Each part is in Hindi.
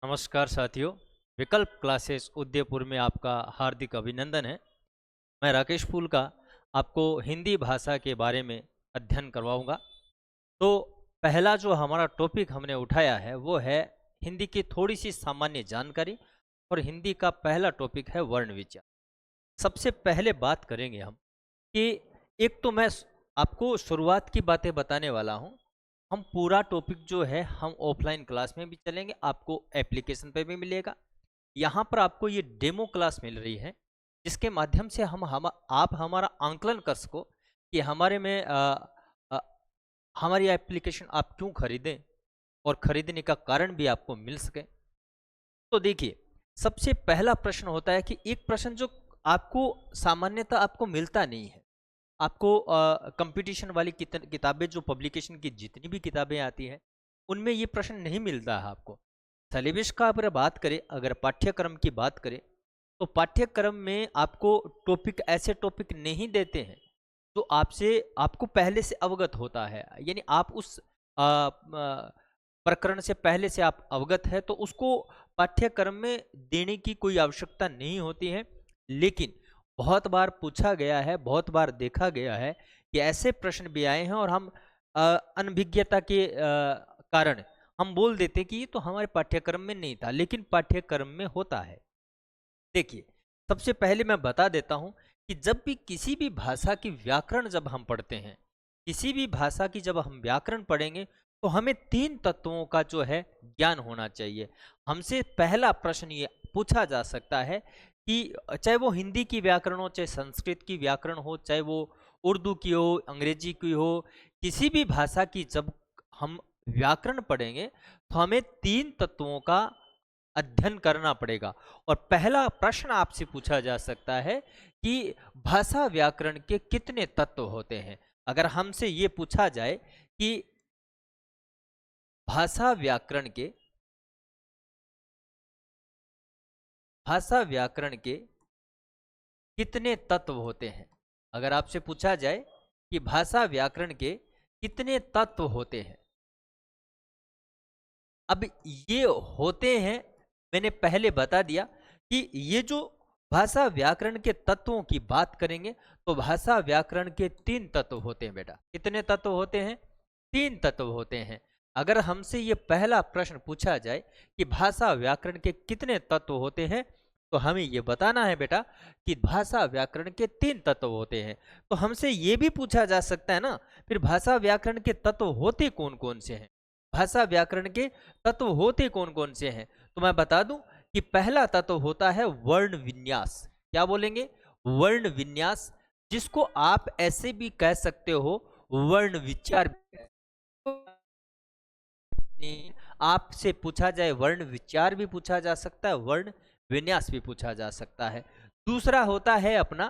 नमस्कार साथियों। विकल्प क्लासेस उदयपुर में आपका हार्दिक अभिनंदन है। मैं राकेश फूल का आपको हिंदी भाषा के बारे में अध्ययन करवाऊंगा। तो पहला जो हमारा टॉपिक हमने उठाया है वो है हिंदी की थोड़ी सी सामान्य जानकारी। और हिंदी का पहला टॉपिक है वर्ण विचार। सबसे पहले बात करेंगे हम कि एक तो मैं आपको शुरुआत की बातें बताने वाला हूँ। हम पूरा टॉपिक जो है हम ऑफलाइन क्लास में भी चलेंगे, आपको एप्लीकेशन पे भी मिलेगा। यहाँ पर आपको ये डेमो क्लास मिल रही है जिसके माध्यम से हम आप हमारा आंकलन कर सको कि हमारे में अ, हमारी एप्लीकेशन आप क्यों खरीदें और खरीदने का कारण भी आपको मिल सके। तो देखिए, सबसे पहला प्रश्न होता है कि एक प्रश्न जो आपको सामान्यतः आपको मिलता नहीं है। आपको कंपटीशन वाली किताबें जो पब्लिकेशन की जितनी भी किताबें आती हैं उनमें ये प्रश्न नहीं मिलता है आपको। सिलेबस का अगर बात करें, अगर पाठ्यक्रम की बात करें, तो पाठ्यक्रम में आपको टॉपिक ऐसे टॉपिक नहीं देते हैं जो आपसे आपको पहले से अवगत होता है। यानी आप उस प्रकरण से पहले से आप अवगत है तो उसको पाठ्यक्रम में देने की कोई आवश्यकता नहीं होती है। लेकिन बहुत बार पूछा गया है, बहुत बार देखा गया है कि ऐसे प्रश्न भी आए हैं और हम अनभिज्ञता के कारण हम बोल देते कि ये तो हमारे पाठ्यक्रम में नहीं था, लेकिन पाठ्यक्रम में होता है। देखिए, सबसे पहले मैं बता देता हूं कि जब भी किसी भी भाषा की व्याकरण जब हम पढ़ते हैं, किसी भी भाषा की जब हम व्याकरण पढ़ेंगे तो हमें तीन तत्वों का जो है ज्ञान होना चाहिए। हमसे पहला प्रश्न ये पूछा जा सकता है कि चाहे वो हिंदी की व्याकरण हो, चाहे संस्कृत की व्याकरण हो, चाहे वो उर्दू की हो, अंग्रेजी की हो, किसी भी भाषा की जब हम व्याकरण पढ़ेंगे तो हमें तीन तत्वों का अध्ययन करना पड़ेगा। और पहला प्रश्न आपसे पूछा जा सकता है कि भाषा व्याकरण के कितने तत्व होते हैं। अगर हमसे ये पूछा जाए कि भाषा व्याकरण के भाषा व्याकरण के कितने तत्व होते हैं, अगर आपसे पूछा जाए कि भाषा व्याकरण के कितने तत्व होते हैं। अब ये होते हैं, मैंने पहले बता दिया कि ये जो भाषा व्याकरण के तत्वों की बात करेंगे तो भाषा व्याकरण के तीन तत्व होते हैं। बेटा, कितने तत्व होते हैं? तीन तत्व होते हैं। अगर हमसे ये पहला प्रश्न पूछा जाए कि भाषा व्याकरण के कितने तत्व होते हैं तो हमें ये बताना है बेटा कि भाषा व्याकरण के तीन तत्व होते हैं। तो हमसे ये भी पूछा जा सकता है ना, फिर भाषा व्याकरण के तत्व होते कौन कौन से हैं? भाषा व्याकरण के तत्व होते कौन कौन से हैं? तो मैं बता दूं कि पहला तत्व होता है वर्ण विन्यास। क्या बोलेंगे? वर्ण विन्यास, जिसको आप ऐसे भी कह सकते हो वर्ण विचार। आपसे पूछा जाए वर्ण विचार भी पूछा जा सकता है, वर्ण विन्यास भी पूछा जा सकता है। दूसरा होता है अपना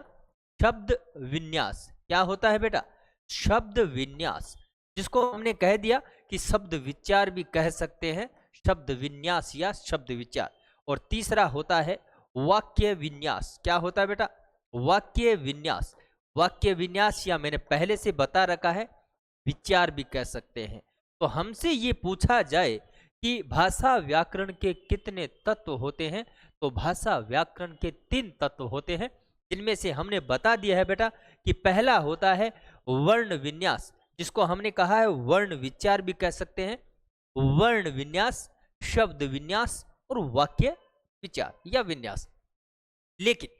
शब्द विन्यास। क्या होता है बेटा? शब्द विन्यास, जिसको हमने कह दिया कि शब्द विचार भी कह सकते हैं, शब्द विन्यास या शब्द विचार। और तीसरा होता है वाक्य विन्यास। क्या होता है बेटा? वाक्य विन्यास। वाक्य विन्यास या मैंने पहले से बता रखा है विचार भी कह सकते हैं। तो हमसे ये पूछा जाए कि भाषा व्याकरण के कितने तत्व होते हैं, तो भाषा व्याकरण के तीन तत्व होते हैं, जिनमें से हमने बता दिया है बेटा कि पहला होता है वर्ण विन्यास, जिसको हमने कहा है वर्ण विचार भी कह सकते हैं। वर्ण विन्यास, शब्द विन्यास और वाक्य विचार या विन्यास। लेकिन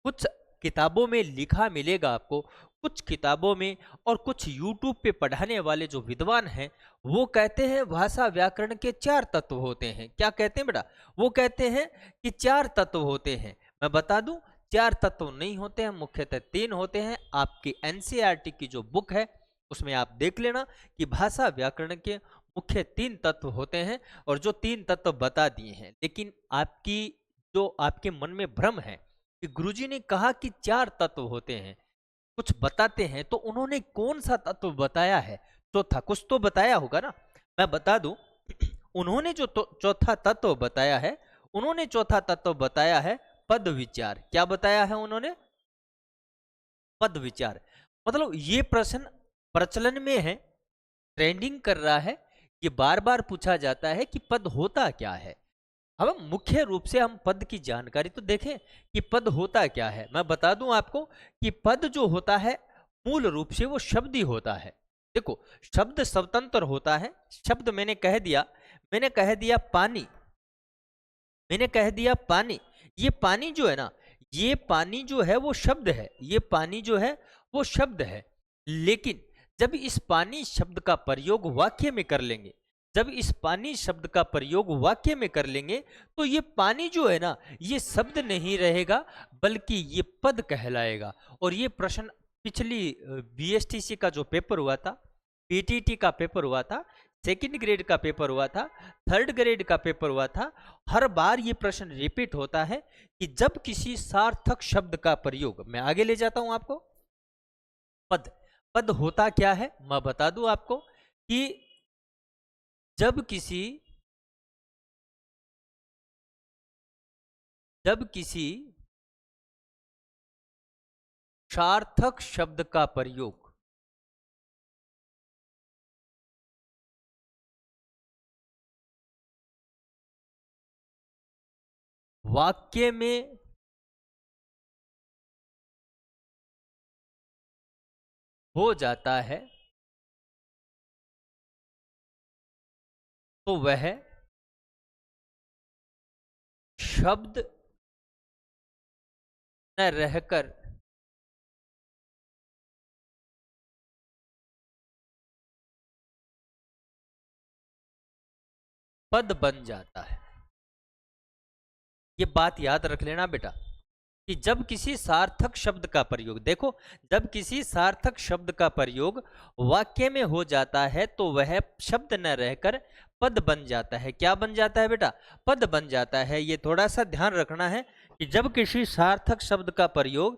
कुछ किताबों में लिखा मिलेगा आपको, कुछ किताबों में और कुछ यूट्यूब पे पढ़ाने वाले जो विद्वान हैं वो कहते हैं भाषा व्याकरण के चार तत्व होते हैं। क्या कहते हैं बेटा? वो कहते हैं कि चार तत्व होते हैं। मैं बता दूं, चार तत्व नहीं होते हैं, मुख्यतः तीन होते हैं। आपकी एनसीईआरटी की जो बुक है उसमें आप देख लेना कि भाषा व्याकरण के मुख्य तीन तत्व होते हैं और जो तीन तत्व बता दिए हैं। लेकिन आपकी जो आपके मन में भ्रम है कि गुरुजी ने कहा कि चार तत्व होते हैं, कुछ बताते हैं, तो उन्होंने कौन सा तत्व बताया है? चौथा कुछ तो बताया होगा ना। मैं बता दूं, उन्होंने जो चौथा तत्व बताया है, उन्होंने चौथा तत्व बताया है पद विचार। क्या बताया है उन्होंने? पद विचार। मतलब ये प्रश्न प्रचलन में है, ट्रेंडिंग कर रहा है, ये बार बार पूछा जाता है कि पद होता क्या है। अब मुख्य रूप से हम पद की जानकारी तो देखें कि पद होता क्या है। मैं बता दूं आपको कि पद जो होता है मूल रूप से वो शब्द ही होता है। देखो, शब्द स्वतंत्र होता है। शब्द मैंने कह दिया पानी, मैंने कह दिया पानी। ये पानी जो है ना, ये पानी जो है वो शब्द है, ये पानी जो है वो शब्द है। लेकिन जब इस पानी शब्द का प्रयोग वाक्य में कर लेंगे, जब इस पानी शब्द का प्रयोग वाक्य में कर लेंगे, तो ये पानी जो है ना, ये शब्द नहीं रहेगा बल्कि ये पद कहलाएगा। और ये प्रश्न पिछली बीएसटीसी का जो पेपर हुआ था, पीटीटी का पेपर हुआ था, सेकंड ग्रेड का पेपर हुआ था, थर्ड ग्रेड का पेपर हुआ था, हर बार ये प्रश्न रिपीट होता है कि जब किसी सार्थक शब्द का प्रयोग, मैं आगे ले जाता हूं आपको, पद, पद होता क्या है मैं बता दूं आपको कि जब किसी सार्थक शब्द का प्रयोग वाक्य में हो जाता है तो वह शब्द न रहकर पद बन जाता है। ये बात याद रख लेना बेटा कि जब किसी सार्थक शब्द का प्रयोग, देखो, जब किसी सार्थक शब्द का प्रयोग वाक्य में हो जाता है तो वह शब्द न रहकर पद बन जाता है। क्या बन जाता है बेटा? पद बन जाता है। ये थोड़ा सा ध्यान रखना है कि जब किसी सार्थक शब्द का प्रयोग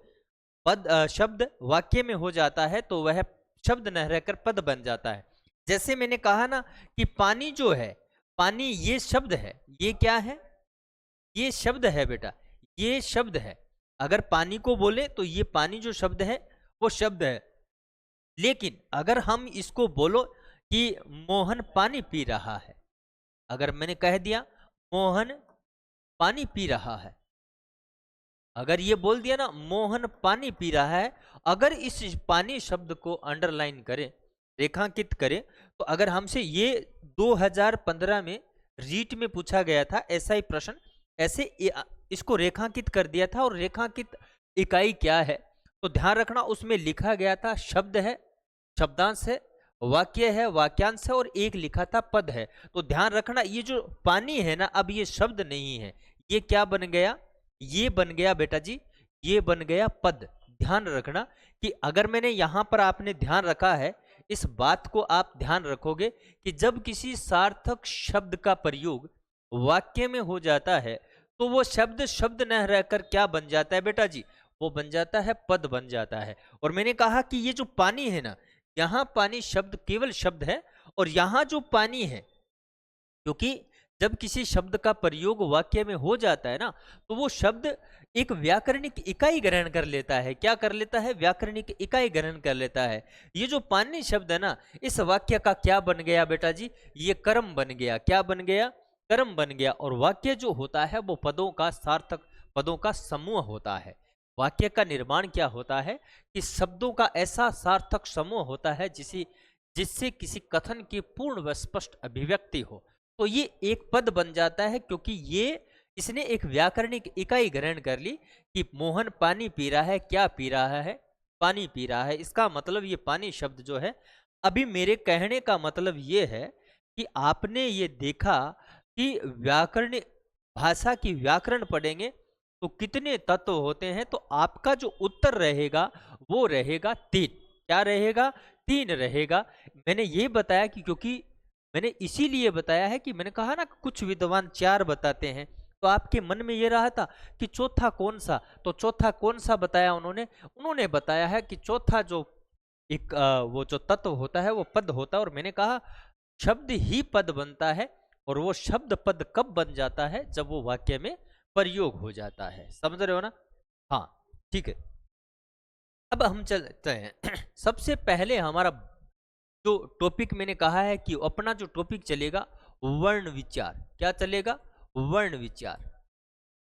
शब्द वाक्य में हो जाता है तो वह शब्द न रहकर पद बन जाता है। जैसे मैंने कहा ना कि पानी जो है, पानी ये शब्द है, ये क्या है? ये शब्द है बेटा, ये शब्द है। अगर पानी को बोले तो ये पानी जो शब्द है वो शब्द है। लेकिन अगर हम इसको बोलो कि मोहन पानी पी रहा है, अगर मैंने कह दिया मोहन पानी पी रहा है, अगर ये बोल दिया ना मोहन पानी पी रहा है, अगर इस पानी शब्द को अंडरलाइन करें, रेखांकित करें, तो अगर हमसे ये 2015 में रीट में पूछा गया था ऐसा ही प्रश्न, ऐसे इसको रेखांकित कर दिया था और रेखांकित इकाई क्या है तो ध्यान रखना उसमें लिखा गया था शब्द है, शब्दांश है, वाक्य है, वाक्यांश है और एक लिखा था पद है। तो ध्यान रखना ये जो पानी है ना, अब ये शब्द नहीं है, ये क्या बन गया? ये बन गया बेटा जी, ये बन गया पद। ध्यान रखना कि अगर मैंने यहां पर, आपने ध्यान रखा है, इस बात को आप ध्यान रखोगे कि जब किसी सार्थक शब्द का प्रयोग वाक्य में हो जाता है तो वो शब्द शब्द न रहकर क्या बन जाता है बेटा जी? वो बन जाता है पद बन जाता है। और मैंने कहा कि ये जो पानी है ना, यहां पानी शब्द केवल शब्द है, और यहां जो पानी है, क्योंकि जब किसी शब्द का प्रयोग वाक्य में हो जाता है ना तो वो शब्द एक व्याकरणिक इकाई ग्रहण कर लेता है। क्या कर लेता है? व्याकरणिक इकाई ग्रहण कर लेता है। ये जो पानी शब्द है ना, इस वाक्य का क्या बन गया बेटा जी? ये कर्म बन गया। क्या बन गया? कर्म बन गया। और वाक्य जो होता है वो पदों का, सार्थक पदों का समूह होता है। वाक्य का निर्माण क्या होता है कि शब्दों का ऐसा सार्थक समूह होता है जिससे किसी कथन की पूर्ण व स्पष्ट अभिव्यक्ति हो। तो ये एक पद बन जाता है, क्योंकि ये इसने एक व्याकरणिक इकाई ग्रहण कर ली कि मोहन पानी पी रहा है। क्या पी रहा है? पानी पी रहा है। इसका मतलब ये पानी शब्द जो है, अभी मेरे कहने का मतलब ये है कि आपने ये देखा कि व्याकरण, भाषा की व्याकरण पढ़ेंगे तो कितने तत्व होते हैं, तो आपका जो उत्तर रहेगा वो रहेगा 3। क्या रहेगा? 3 रहेगा। मैंने ये बताया कि क्योंकि मैंने इसीलिए बताया है कि मैंने कहा ना कुछ विद्वान 4 बताते हैं, तो आपके मन में ये रहा था कि चौथा कौन सा, तो चौथा कौन सा बताया उन्होंने बताया है कि चौथा जो एक वो जो तत्व होता है वो पद होता है। और मैंने कहा शब्द ही पद बनता है, और वो शब्द पद कब बन जाता है? जब वो वाक्य में प्रयोग हो जाता है। समझ रहे हो ना? हाँ, ठीक है। अब हम चलते हैं सबसे पहले हमारा जो टॉपिक मैंने कहा है कि अपना जो टॉपिक चलेगा वर्ण विचार। क्या चलेगा? वर्ण विचार,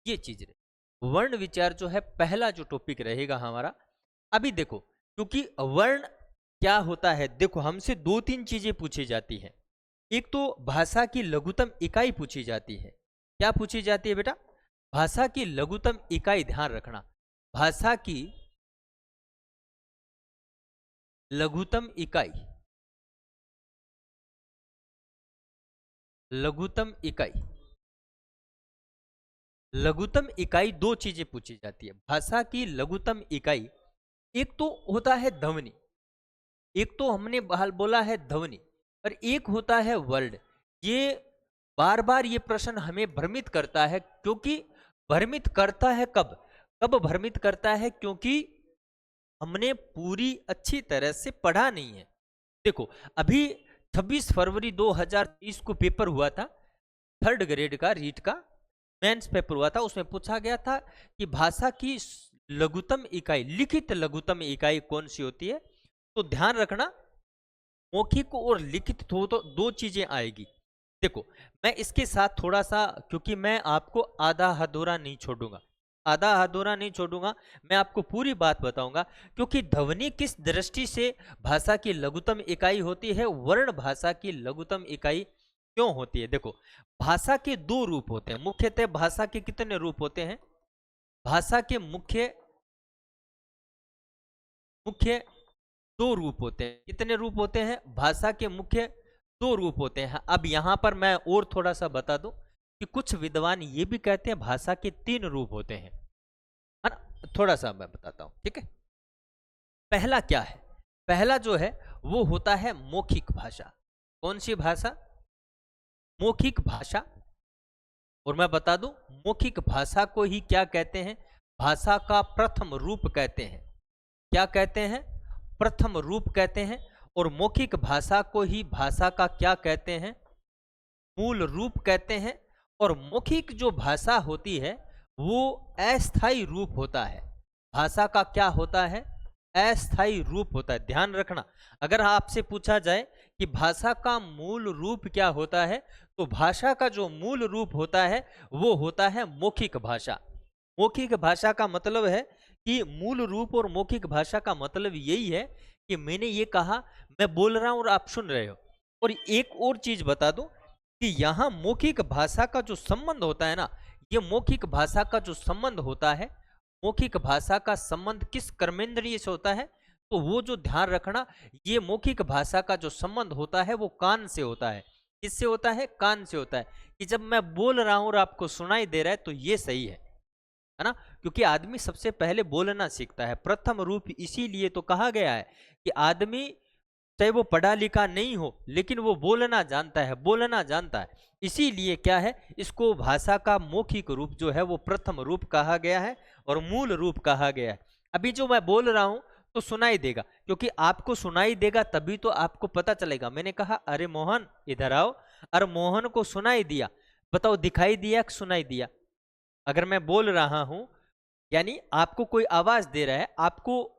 ये चीज रहे। वर्ण विचार जो है पहला जो टॉपिक रहेगा हमारा। अभी देखो, क्योंकि वर्ण क्या होता है, देखो हमसे दो तीन चीजें पूछी जाती है। एक तो भाषा की लघुतम इकाई पूछी जाती है। क्या पूछी जाती है बेटा? भाषा की लघुतम इकाई, ध्यान रखना, भाषा की लघुतम इकाई, लघुतम इकाई, लघुतम इकाई, दो चीजें पूछी जाती है भाषा की लघुतम इकाई। एक तो होता है ध्वनि, एक तो हमने बोला है ध्वनि, और एक होता है वर्ड। ये बार बार ये प्रश्न हमें भ्रमित करता है, क्योंकि भ्रमित करता है कब कब भ्रमित करता है, क्योंकि हमने पूरी अच्छी तरह से पढ़ा नहीं है। देखो, अभी 26 फरवरी 2023 को पेपर हुआ था, 3rd ग्रेड का रीट का मेंस पेपर हुआ था। उसमें पूछा गया था कि भाषा की लघुतम इकाई, लिखित लघुतम इकाई कौन सी होती है। तो ध्यान रखना, मौखिक और लिखित तो दो चीजें आएगी। देखो, मैं इसके साथ थोड़ा सा, क्योंकि मैं आपको आधा अधूरा नहीं छोड़ूंगा, आधा अधूरा नहीं छोड़ूंगा, मैं आपको पूरी बात बताऊंगा। क्योंकि ध्वनि किस दृष्टि से भाषा की लघुतम इकाई होती है, वर्ण भाषा की लघुतम इकाई क्यों होती है। देखो, भाषा के दो रूप होते हैं मुख्यतः। भाषा के कितने रूप होते हैं? भाषा के मुख्य मुख्य दो रूप होते हैं। कितने रूप होते हैं? भाषा के मुख्य दो रूप होते हैं। अब यहां पर मैं और थोड़ा सा बता दूं कि कुछ विद्वान ये भी कहते हैं भाषा के 3 रूप होते हैं, है ना। थोड़ा सा मैं बताता हूं, ठीक है। पहला क्या है? पहला जो है वो होता है मौखिक भाषा। कौन सी भाषा? मौखिक भाषा। और मैं बता दूं, मौखिक भाषा को ही क्या कहते हैं? भाषा का प्रथम रूप कहते हैं। क्या कहते हैं? प्रथम रूप कहते हैं। और मौखिक भाषा को ही भाषा का क्या कहते हैं? मूल रूप कहते हैं। और मौखिक जो भाषा होती है वो अस्थायी रूप होता है। भाषा का क्या होता है? अस्थायी रूप होता है। ध्यान रखना, अगर आपसे पूछा जाए कि भाषा का मूल रूप क्या होता है, तो भाषा का जो मूल रूप होता है वो होता है मौखिक भाषा। मौखिक भाषा का मतलब है कि मूल रूप, और मौखिक भाषा का मतलब यही है कि मैंने ये कहा, मैं बोल रहा हूं और आप सुन रहे हो। और एक और चीज बता दूं कि यहां मौखिक भाषा का जो संबंध होता है ना, ये मौखिक भाषा का जो संबंध होता है, मौखिक भाषा का संबंध किस कर्मेंद्रिय से होता है? तो वो जो ध्यान रखना, ये मौखिक भाषा का जो संबंध होता है वो कान से होता है। किससे होता है? कान से होता है। कि जब मैं बोल रहा हूं और आपको सुनाई दे रहा है तो ये सही है ना। क्योंकि आदमी सबसे पहले बोलना सीखता है, प्रथम रूप इसीलिए तो कहा गया है कि आदमी चाहे वो पढ़ा लिखा नहीं हो लेकिन वो बोलना जानता है, बोलना जानता है। इसीलिए क्या है, इसको भाषा का मौखिक रूप जो है वो प्रथम रूप कहा गया है और मूल रूप कहा गया है। अभी जो मैं बोल रहा हूं तो सुनाई देगा, क्योंकि आपको सुनाई देगा तभी तो आपको पता चलेगा। मैंने कहा अरे मोहन इधर आओ, अरे मोहन को सुनाई दिया, बताओ दिखाई दिया कि सुनाई दिया? अगर मैं बोल रहा हूं यानी आपको कोई आवाज दे रहा है, आपको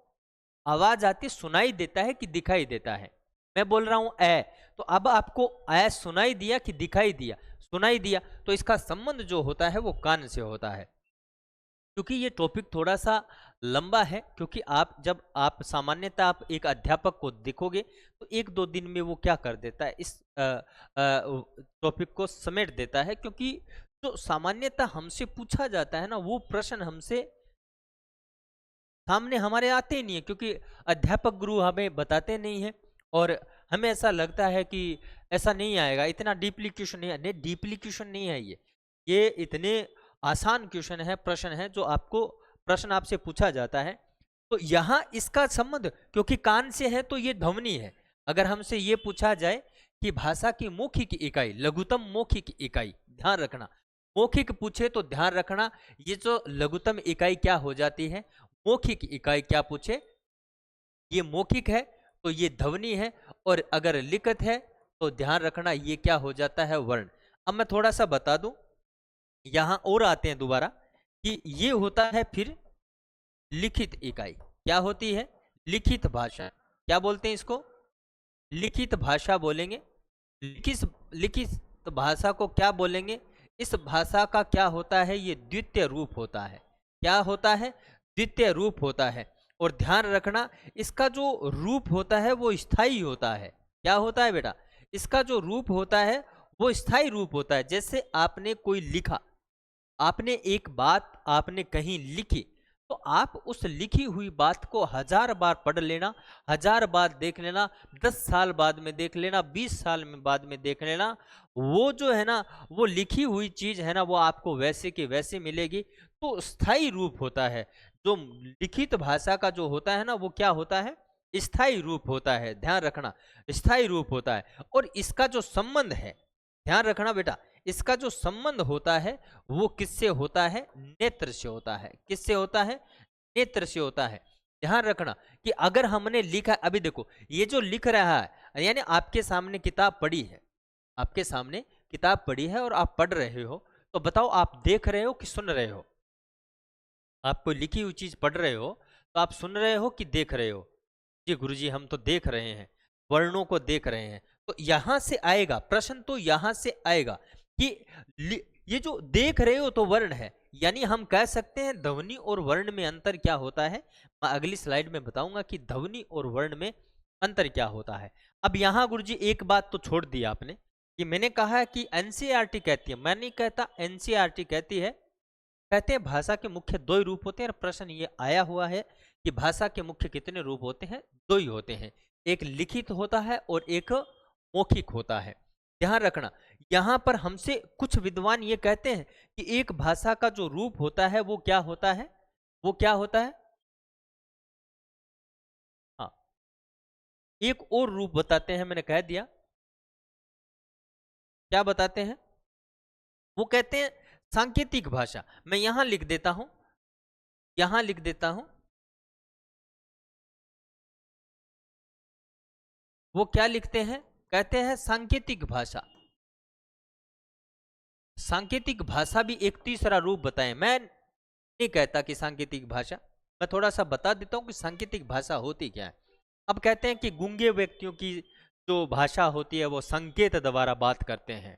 आवाज आती सुनाई देता है कि दिखाई देता है? मैं बोल रहा हूं ए, तो अब आपको ए सुनाई दिया कि दिखाई दिया? सुनाई दिया। तो इसका संबंध जो होता है वो कान से होता है। क्योंकि ये टॉपिक थोड़ा सा लंबा है, क्योंकि जब आप सामान्यतः आप एक अध्यापक को देखोगे तो 1-2 दिन में वो क्या कर देता है, इस टॉपिक को समेट देता है। क्योंकि जो सामान्यतः हमसे पूछा जाता है ना, वो प्रश्न हमसे सामने हमारे आते ही नहीं है, क्योंकि अध्यापक गुरु हमें बताते नहीं है। और हमें ऐसा लगता है कि ऐसा नहीं आएगा, इतना डीपली क्वेश्चन नहीं है। डीपली क्वेश्चन नहीं है ये इतने आसान क्वेश्चन है, प्रश्न है जो आपको प्रश्न आपसे पूछा जाता है। तो यहाँ इसका संबंध क्योंकि कान से है तो ये ध्वनि है। अगर हमसे ये पूछा जाए कि भाषा की मौखिक इकाई, लघुतम मौखिक इकाई, ध्यान रखना, मौखिक पूछे तो ध्यान रखना ये जो लघुतम इकाई क्या हो जाती है, मौखिक इकाई। क्या पूछे, ये मौखिक है तो ये ध्वनि है, और अगर लिखित है तो ध्यान रखना ये क्या हो जाता है, वर्ण। अब मैं थोड़ा सा बता दूं, यहां और आते हैं दोबारा कि ये होता है फिर लिखित इकाई। क्या होती है? लिखित भाषा। क्या बोलते हैं इसको? लिखित भाषा बोलेंगे। लिखित लिखित भाषा को क्या बोलेंगे? इस भाषा का क्या होता है, ये द्वितीय रूप होता है। क्या होता है? द्वितीय रूप होता है। और ध्यान रखना, इसका जो रूप होता है वो स्थायी होता है। क्या होता है बेटा? इसका जो रूप होता है वो स्थायी रूप होता है। जैसे आपने कोई लिखा, आपने एक बात आपने कहीं लिखी, तो आप उस लिखी हुई बात को 1000 बार पढ़ लेना, 1000 बार देख लेना, 10 साल बाद में देख लेना, 20 साल में बाद में देख लेना, वो जो है ना, वो लिखी हुई चीज है ना, वो आपको वैसे की वैसे मिलेगी। तो स्थायी रूप होता है। जो लिखित भाषा का जो होता है ना, वो क्या होता है? स्थायी रूप होता है। ध्यान रखना, स्थायी रूप होता है। और इसका जो संबंध है, ध्यान रखना बेटा, इसका जो संबंध होता है वो किससे होता है? नेत्र से होता है। किससे होता है? नेत्र से होता है। ध्यान रखना कि अगर हमने लिखा, अभी देखो ये जो लिख रहा है, यानी आपके सामने किताब पड़ी है, आपके सामने किताब पड़ी है और आप पढ़ रहे हो, तो बताओ आप देख रहे हो कि सुन रहे हो? आप कोई लिखी हुई चीज पढ़ रहे हो तो आप सुन रहे हो कि देख रहे हो? जी गुरुजी हम तो देख रहे हैं, वर्णों को देख रहे हैं। तो यहां से आएगा प्रश्न, तो यहां से आएगा कि ये जो देख रहे हो तो वर्ण है, यानी हम कह सकते हैं ध्वनि और वर्ण में अंतर क्या होता है। मैं अगली स्लाइड में बताऊंगा कि ध्वनि और वर्ण में अंतर क्या होता है। अब यहां गुरुजी एक बात तो छोड़ दी आपने कि मैंने कहा है कि एनसीईआरटी कहती है, मैं नहीं कहता, एनसीईआरटी कहती है। कहते हैं भाषा के मुख्य दो ही रूप होते हैं। और प्रश्न ये आया हुआ है कि भाषा के मुख्य कितने रूप होते हैं? दो ही होते हैं, एक लिखित होता है और एक मौखिक होता है। ध्यान रखना, यहां पर हमसे कुछ विद्वान ये कहते हैं कि एक भाषा का जो रूप होता है वो क्या होता है? वो क्या होता है? हाँ, एक और रूप बताते हैं, मैंने कह दिया। क्या बताते हैं? वो कहते हैं सांकेतिक भाषा। मैं यहां लिख देता हूं, यहां लिख देता हूं। वो क्या लिखते हैं? कहते हैं सांकेतिक भाषा। सांकेतिक भाषा भी एक तीसरा रूप बताएं। मैं नहीं कहता कि सांकेतिक भाषा, मैं थोड़ा सा बता देता हूं कि सांकेतिक भाषा होती क्या है। अब कहते हैं कि गूंगे व्यक्तियों की जो भाषा होती है वो संकेत द्वारा बात करते हैं।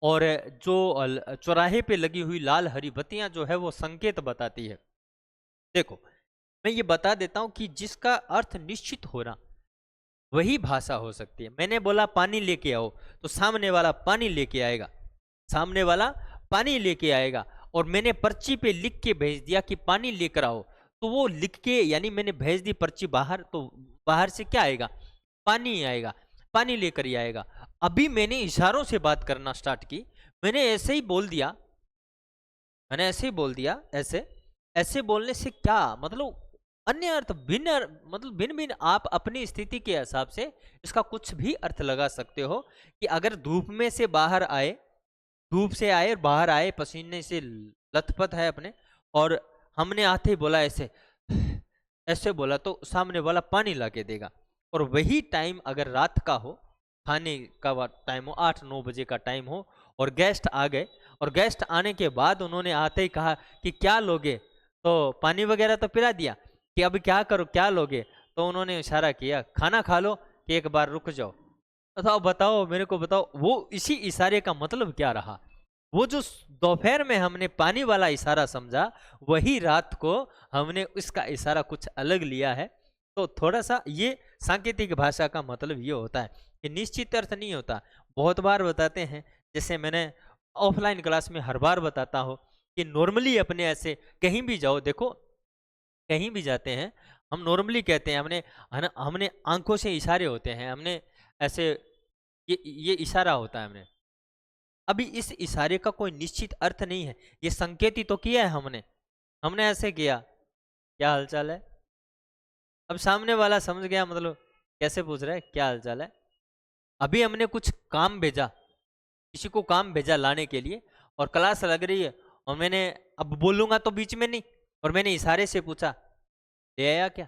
और जो चौराहे पे लगी हुई लाल हरी बत्तियां जो है वो संकेत बताती है। देखो, मैं ये बता देता हूं कि जिसका अर्थ निश्चित होना वही भाषा हो सकती है। मैंने बोला पानी लेके आओ, तो सामने वाला पानी लेके आएगा, सामने वाला पानी लेके आएगा। और मैंने पर्ची पे लिख के भेज दिया कि पानी लेकर आओ, तो वो लिख के, यानी मैंने भेज दी पर्ची बाहर, तो बाहर से क्या आएगा? पानी आएगा, पानी लेकर ही आएगा। अभी मैंने इशारों से बात करना स्टार्ट की, मैंने ऐसे ही बोल दिया, मैंने ऐसे ही बोल दिया, ऐसे ऐसे बोलने से क्या मतलब? अन्य अर्थ, मतलब भिन्न भिन्न, आप अपनी स्थिति के हिसाब से इसका कुछ भी अर्थ लगा सकते हो। कि अगर धूप में से बाहर आए, धूप से आए और बाहर आए, पसीने से लथपथ है अपने, और हमने आते ही बोला ऐसे, ऐसे बोला, तो सामने वाला पानी ला के देगा। और वही टाइम अगर रात का हो, खाने का टाइम हो, 8-9 बजे का टाइम हो, और गेस्ट आ गए, और गेस्ट आने के बाद उन्होंने आते ही कहा कि क्या लोगे, तो पानी वगैरह तो पिला दिया, कि अब क्या करो, क्या लोगे, तो उन्होंने इशारा किया खाना खा लो, कि एक बार रुक जाओ। बताओ बताओ मेरे को बताओ, वो इसी इशारे का मतलब क्या रहा? वो जो दोपहर में हमने पानी वाला इशारा समझा, वही रात को हमने उसका इशारा कुछ अलग लिया है। तो थोड़ा सा ये सांकेतिक भाषा का मतलब ये होता है कि निश्चित अर्थ नहीं होता। बहुत बार बताते हैं, जैसे मैंने ऑफलाइन क्लास में हर बार बताता हूँ कि नॉर्मली अपने ऐसे कहीं भी जाओ, देखो कहीं भी जाते हैं, हम नॉर्मली कहते हैं, हमने हमने आंखों से इशारे होते हैं, हमने ऐसे, ये इशारा होता है हमने। अभी इस इशारे का कोई निश्चित अर्थ नहीं है, ये संकेत ही तो किया है हमने। हमने ऐसे किया, क्या हालचाल है? अब सामने वाला समझ गया, मतलब कैसे पूछ रहा है क्या हालचाल है। अभी हमने कुछ काम भेजा, किसी को काम भेजा लाने के लिए, और क्लास लग रही है, और मैंने, अब बोलूंगा तो बीच में नहीं, और मैंने इशारे से पूछा ले आया क्या?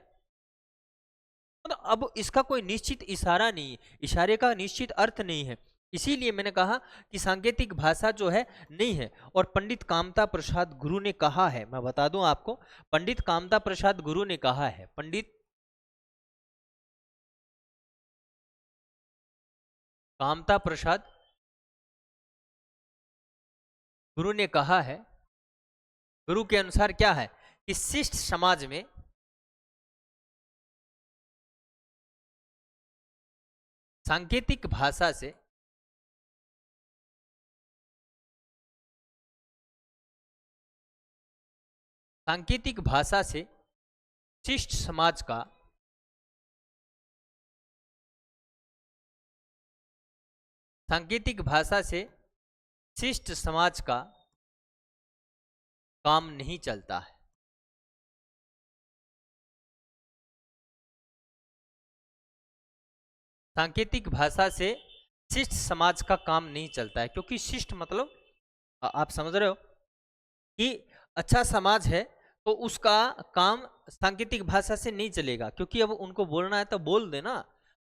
मतलब अब इसका कोई निश्चित इशारा नहीं है, इशारे का निश्चित अर्थ नहीं है। इसीलिए मैंने कहा कि सांकेतिक भाषा जो है नहीं है। और पंडित कामता प्रसाद गुरु ने कहा है, मैं बता दूं आपको, पंडित कामता प्रसाद गुरु ने कहा है, पंडित कामता प्रसाद गुरु ने कहा है, गुरु के अनुसार क्या है कि शिष्ट समाज में सांकेतिक भाषा से शिष्ट समाज का काम नहीं चलता है। सांकेतिक भाषा से शिष्ट समाज का काम नहीं चलता है, क्योंकि शिष्ट मतलब आप समझ रहे हो कि अच्छा समाज है तो उसका काम सांकेतिक भाषा से नहीं चलेगा, क्योंकि अब उनको बोलना है तो बोल देना।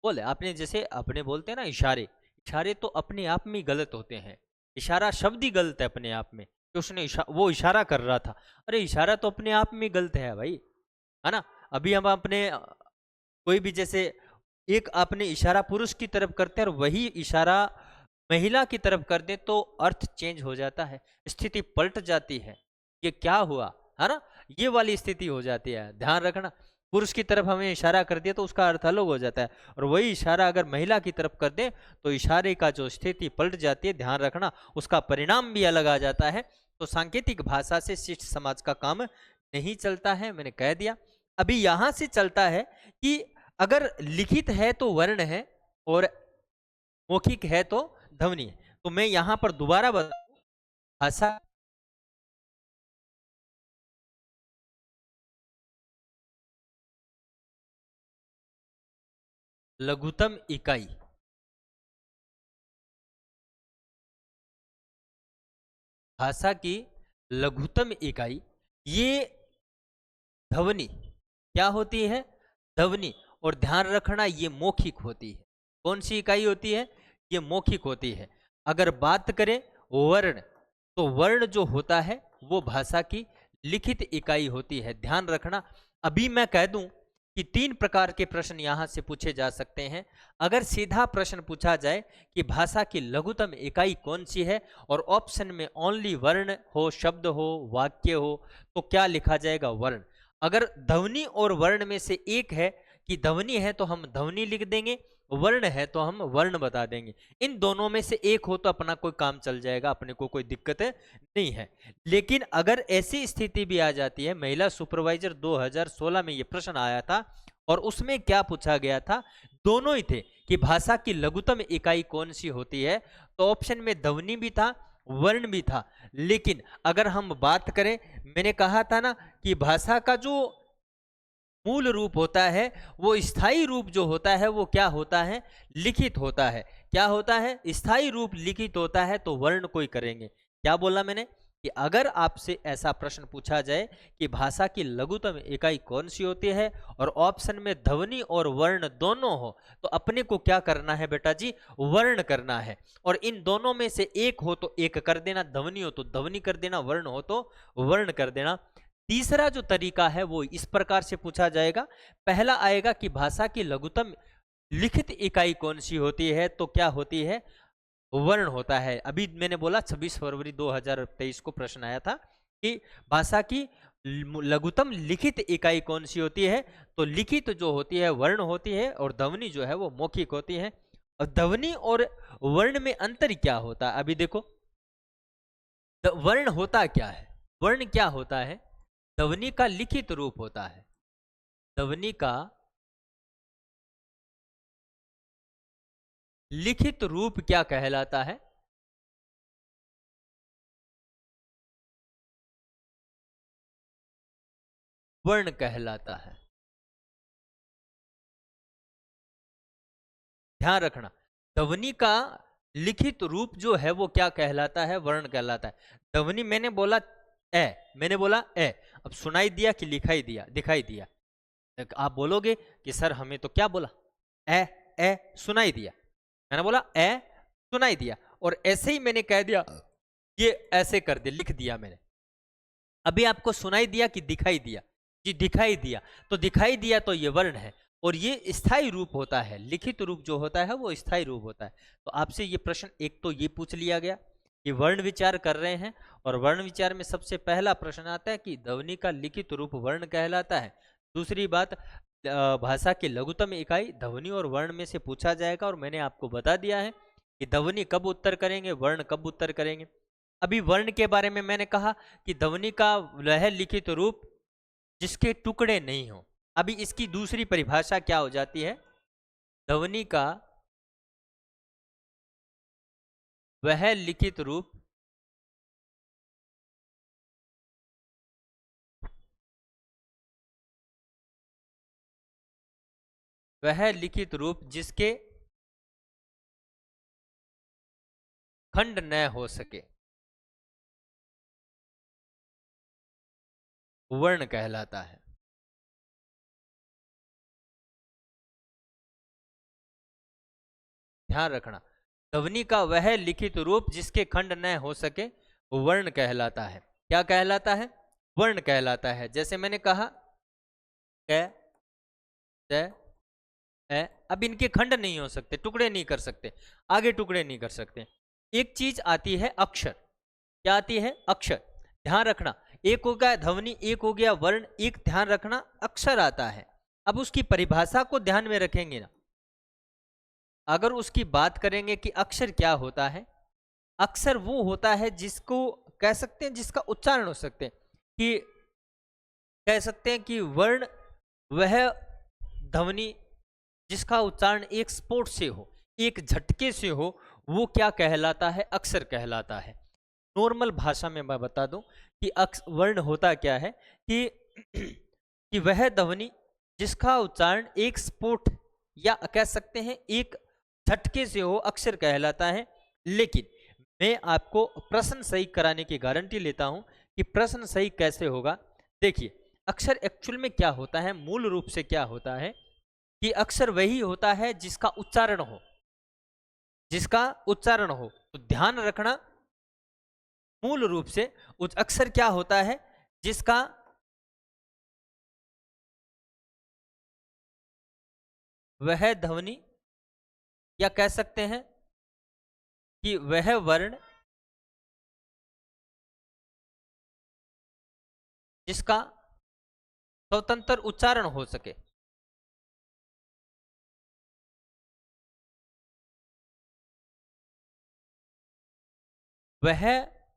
बोले आपने, जैसे अपने बोलते हैं ना इशारे तो अपने आप में गलत होते हैं। इशारा शब्द ही गलत है अपने आप में, कि उसने वो इशारा कर रहा था, अरे इशारा तो अपने आप में गलत है भाई, है ना। अभी हम अपने कोई भी, जैसे एक आपने इशारा पुरुष की तरफ करते हैं और वही इशारा महिला की तरफ कर दे तो अर्थ चेंज हो जाता है, स्थिति पलट जाती है। ये क्या हुआ, है ना, ये वाली स्थिति हो जाती है, ध्यान रखना। पुरुष की तरफ हमें इशारा कर दिया तो उसका अर्थ अलग हो जाता है, और वही इशारा अगर महिला की तरफ कर दे तो इशारे का जो स्थिति पलट जाती है, ध्यान रखना, उसका परिणाम भी अलग आ जाता है। तो सांकेतिक भाषा से शिष्ट समाज का काम नहीं चलता है, मैंने कह दिया। अभी यहां से चलता है कि अगर लिखित है तो वर्ण है और मौखिक है तो ध्वनि है। तो मैं यहां पर दोबारा बता, भाषा लघुतम इकाई, भाषा की लघुतम इकाई ये ध्वनि क्या होती है, ध्वनि। और ध्यान रखना ये मौखिक होती है। कौन सी इकाई होती है, ये मौखिक होती है। अगर बात करें वर्ण, तो वर्ण जो होता है वो भाषा की लिखित इकाई होती है, ध्यान रखना। अभी मैं कह दूं कि 3 प्रकार के प्रश्न यहां से पूछे जा सकते हैं। अगर सीधा प्रश्न पूछा जाए कि भाषा की लघुतम इकाई कौन सी है, और ऑप्शन में ओनली वर्ण हो, शब्द हो, वाक्य हो, तो क्या लिखा जाएगा, वर्ण। अगर ध्वनि और वर्ण में से एक है, कि ध्वनि है तो हम ध्वनि लिख देंगे, वर्ण है तो हम वर्ण बता देंगे। इन दोनों में से एक हो तो अपना कोई काम चल जाएगा, अपने को कोई दिक्कत नहीं है। लेकिन अगर ऐसी स्थिति भी आ जाती है, महिला सुपरवाइजर 2016 में ये प्रश्न आया था और उसमें क्या पूछा गया था, दोनों ही थे कि भाषा की लघुतम इकाई कौन सी होती है, तो ऑप्शन में ध्वनि भी था, वर्ण भी था। लेकिन अगर हम बात करें, मैंने कहा था ना कि भाषा का जो मूल रूप होता है, वो स्थायी रूप जो होता है वो क्या होता है, लिखित होता है। क्या होता है, स्थायी रूप लिखित होता है, तो वर्ण कोई करेंगे। क्या बोला मैंने कि अगर आपसे ऐसा प्रश्न पूछा जाए कि भाषा की लघुतम इकाई कौन सी होती है और ऑप्शन में ध्वनि और वर्ण दोनों हो, तो अपने को क्या करना है बेटा जी, वर्ण करना है। और इन दोनों में से एक हो तो एक कर देना, ध्वनि हो तो ध्वनि कर देना, वर्ण हो तो वर्ण कर देना। तीसरा जो तरीका है वो इस प्रकार से पूछा जाएगा। पहला आएगा कि भाषा की लघुतम लिखित इकाई कौन सी होती है, तो क्या होती है, वर्ण होता है। अभी मैंने बोला 26 फरवरी 2023 को प्रश्न आया था कि भाषा की लघुतम लिखित इकाई कौन सी होती है, तो लिखित जो होती है वर्ण होती है और ध्वनि जो है वो मौखिक होती है। और ध्वनि और वर्ण में अंतर क्या होता है, अभी देखो, वर्ण होता क्या है, वर्ण क्या होता है, ध्वनि का लिखित रूप होता है। ध्वनि का लिखित रूप क्या कहलाता है, वर्ण कहलाता है। ध्यान रखना, ध्वनि का लिखित रूप जो है वो क्या कहलाता है, वर्ण कहलाता है। ध्वनि मैंने बोला मैंने बोला अब सुनाई दिया कि लिखाई दिया, दिखाई दिया। आप बोलोगे कि सर हमें तो क्या बोला, ए सुनाई दिया, मैंने बोला सुनाई दिया, और ऐसे ही मैंने कह दिया, ये ऐसे कर दे, लिख दिया मैंने। अभी आपको सुनाई दिया कि दिखाई दिया, जी दिखाई दिया, तो दिखाई दिया तो ये वर्ण है, और ये स्थायी रूप होता है। लिखित रूप जो होता है वो स्थायी रूप होता है। तो आपसे ये प्रश्न एक तो ये पूछ लिया गया कि वर्ण विचार कर रहे हैं, और वर्ण विचार में सबसे पहला प्रश्न आता है कि ध्वनि का लिखित रूप वर्ण कहलाता है। दूसरी बात, भाषा की लघुतम इकाई ध्वनि और वर्ण में से पूछा जाएगा, और मैंने आपको बता दिया है कि ध्वनि कब उत्तर करेंगे, वर्ण कब उत्तर करेंगे। अभी वर्ण के बारे में मैंने कहा कि ध्वनि का वह लिखित रूप जिसके टुकड़े नहीं हो। अभी इसकी दूसरी परिभाषा क्या हो जाती है? ध्वनि का वह लिखित रूप जिसके खंड न हो सके, वर्ण कहलाता है। ध्यान रखना, ध्वनि का वह लिखित रूप जिसके खंड न हो सके वर्ण कहलाता है। क्या कहलाता है? वर्ण कहलाता है। जैसे मैंने कहा क, त, ए, अब इनके खंड नहीं हो सकते, टुकड़े नहीं कर सकते, आगे टुकड़े नहीं कर सकते। एक चीज आती है अक्षर। क्या आती है? अक्षर। ध्यान रखना, एक हो गया ध्वनि, एक हो गया वर्ण, एक ध्यान रखना अक्षर आता है। अब उसकी परिभाषा को ध्यान में रखेंगे ना, अगर उसकी बात करेंगे कि अक्षर क्या होता है, अक्षर वो होता है जिसको कह सकते हैं, जिसका उच्चारण हो सकते हैं, कि कह सकते हैं कि वर्ण वह ध्वनि जिसका उच्चारण एक स्फोट से हो, एक झटके से हो, वो क्या कहलाता है? अक्षर कहलाता है। नॉर्मल भाषा में मैं बता दूं कि वर्ण होता क्या है कि कि वह ध्वनि जिसका उच्चारण एक स्फोट या कह सकते हैं एक झटके से हो, अक्षर कहलाता है। लेकिन मैं आपको प्रश्न सही कराने की गारंटी लेता हूं कि प्रश्न सही कैसे होगा। देखिए, अक्षर एक्चुअल में क्या होता है, मूल रूप से क्या होता है कि अक्षर वही होता है जिसका उच्चारण हो, जिसका उच्चारण हो। तो ध्यान रखना, मूल रूप से अक्षर क्या होता है? जिसका वह ध्वनि या कह सकते हैं कि वह वर्ण जिसका स्वतंत्र उच्चारण हो सके। वह